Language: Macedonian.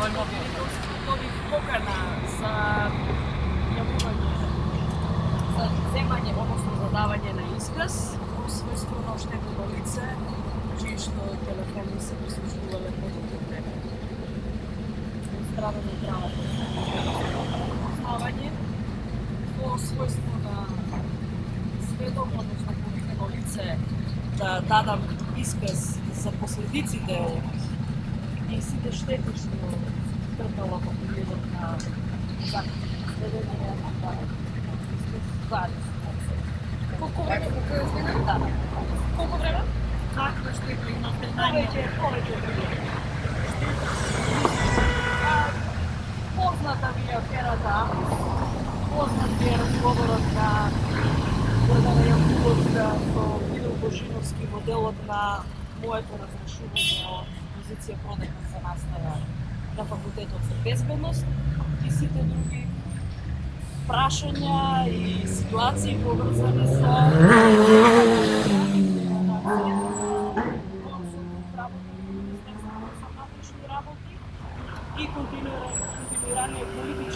војно обвинителство, добив покана за јавување, за земање, односно за давање на исказ во својство на оштетено лице, чии што телефони се прислушувале продолго време. Страдано правото познавање во својство на сведок, односно повикано лице, да дадам исказ за последиците и сите штети што трпела во периодот на следење на исказ. Колку време го измина? Да. Колку време? Каква штета имате Повеќе. Позната ми е аферата Амос, познат ми е разговорот на Гордана Јанкуловска со Видо Божиновски, моделот на моето разрешување од позиција продекан за настава на факултетот за безбедност и сите други прашања и ситуации поврзани со и континуирање политички